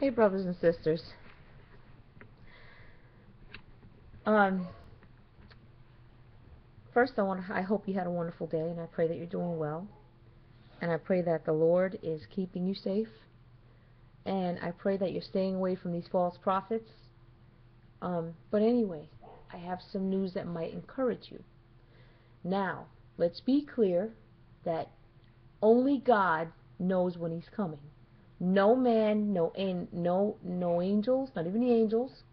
Hey, brothers and sisters. First, I hope you had a wonderful day, and I pray that you're doing well. And I pray that the Lord is keeping you safe. And I pray that you're staying away from these false prophets. But anyway, I have some news that might encourage you. Now, let's be clear that only God knows when He's coming. No man, no angels, not even the angels,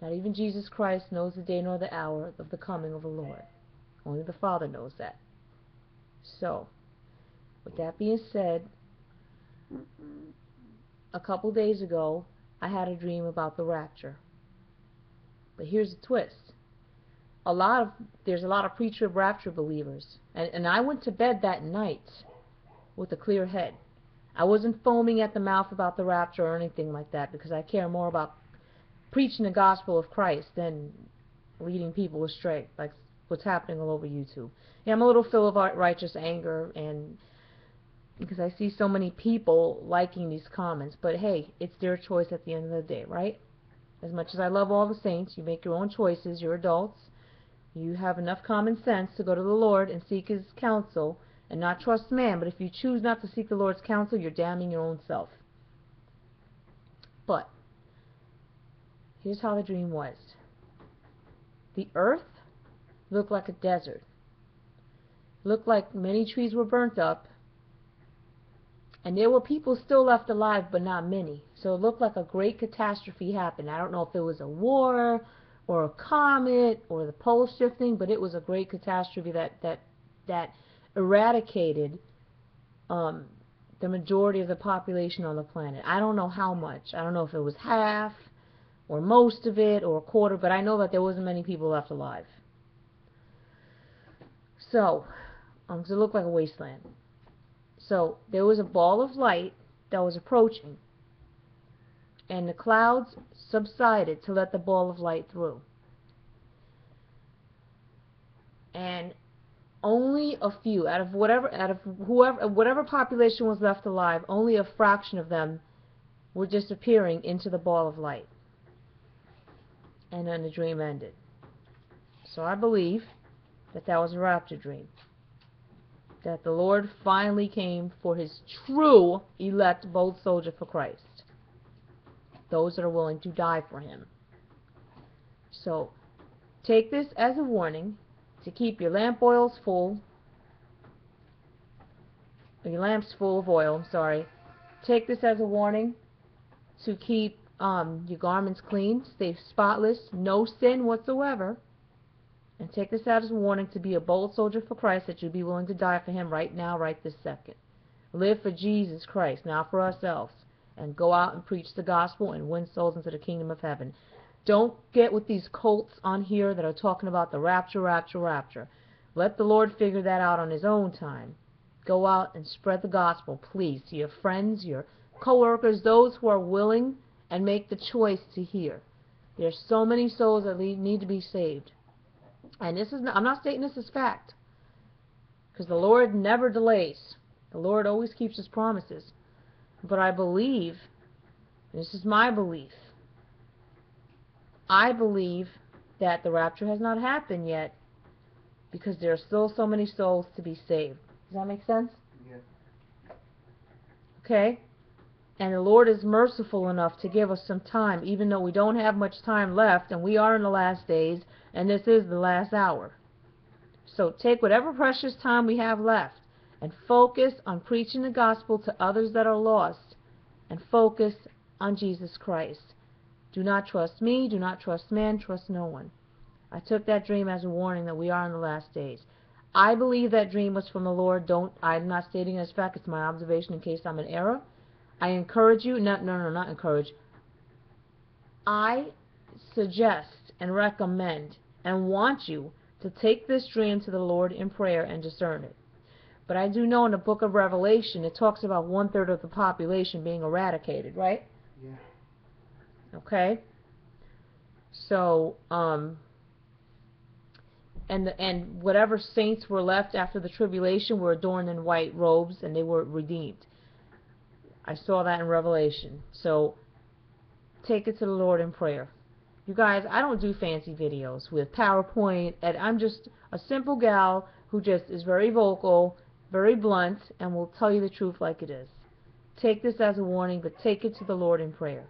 not even Jesus Christ knows the day nor the hour of the coming of the Lord. Only the Father knows that. So, with that being said, a couple days ago, I had a dream about the rapture. But here's the twist. There's a lot of pre-trib rapture believers. And I went to bed that night with a clear head. I wasn't foaming at the mouth about the rapture or anything like that, because I care more about preaching the gospel of Christ than leading people astray, like what's happening all over YouTube. Yeah, I'm a little full of righteous anger, and because I see so many people liking these comments. But hey, it's their choice at the end of the day, right? As much as I love all the saints, you make your own choices. You're adults. You have enough common sense to go to the Lord and seek His counsel and not trust man. But if you choose not to seek the Lord's counsel, you're damning your own self. But here's how the dream was. The earth looked like a desert. Looked like many trees were burnt up. And there were people still left alive, but not many. So it looked like a great catastrophe happened. I don't know if it was a war or a comet or the pole shifting, but it was a great catastrophe that eradicated the majority of the population on the planet. I don't know how much. I don't know if it was half or most of it or a quarter, but I know that there wasn't many people left alive. So, it looked like a wasteland. So there was a ball of light that was approaching, and the clouds subsided to let the ball of light through. And only a few, whatever population was left alive, only a fraction of them were disappearing into the ball of light. And then the dream ended. So I believe that was a rapture dream. That the Lord finally came for His true elect bold soldier for Christ. Those that are willing to die for Him. So, take this as a warning to keep your lamps full of oil, Take this as a warning to keep your garments clean, stay spotless, no sin whatsoever. And take this out as a warning to be a bold soldier for Christ, that you be willing to die for Him right now, right this second. Live for Jesus Christ, not for ourselves. And go out and preach the gospel and win souls into the kingdom of heaven. Don't get with these cults on here that are talking about the rapture. Let the Lord figure that out on His own time. Go out and spread the gospel, please, to your friends, your co-workers, those who are willing and make the choice to hear. There's so many souls that need to be saved. And I'm not stating this as fact, because the Lord never delays. The Lord always keeps His promises. But I believe, this is my belief, I believe that the rapture has not happened yet, because there are still so many souls to be saved. Does that make sense? Yeah. Okay? And the Lord is merciful enough to give us some time, even though we don't have much time left, and we are in the last days, and this is the last hour. So take whatever precious time we have left and focus on preaching the gospel to others that are lost, and focus on Jesus Christ. Do not trust me, do not trust man, trust no one. I took that dream as a warning that we are in the last days. I believe that dream was from the Lord. I'm not stating it as fact, it's my observation in case I'm in error. I encourage you, not encourage. I suggest and recommend and want you to take this dream to the Lord in prayer and discern it. But I do know in the book of Revelation it talks about 1/3 of the population being eradicated, right? Yeah. Okay? So, and whatever saints were left after the tribulation were adorned in white robes, and they were redeemed. I saw that in Revelation. So take it to the Lord in prayer. You guys, I don't do fancy videos with PowerPoint, and I'm just a simple gal who just is very vocal, very blunt, and will tell you the truth like it is. Take this as a warning, but take it to the Lord in prayer.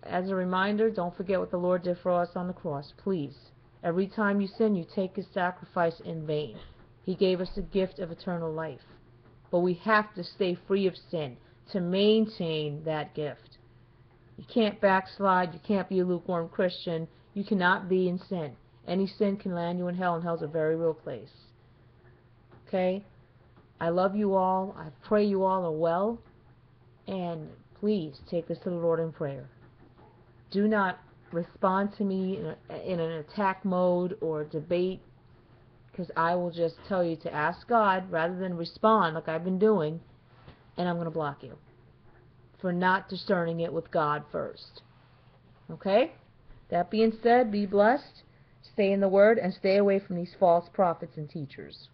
As a reminder, don't forget what the Lord did for us on the cross, please. Every time you sin, you take His sacrifice in vain. He gave us the gift of eternal life. But we have to stay free of sin to maintain that gift. You can't backslide. You can't be a lukewarm Christian. You cannot be in sin. Any sin can land you in hell, and hell's a very real place. Okay? I love you all. I pray you all are well. And please take this to the Lord in prayer. Do not respond to me in an attack mode or debate, because I will just tell you to ask God rather than respond like I've been doing, and I'm going to block you for not discerning it with God first. Okay? That being said, be blessed, stay in the Word, and stay away from these false prophets and teachers.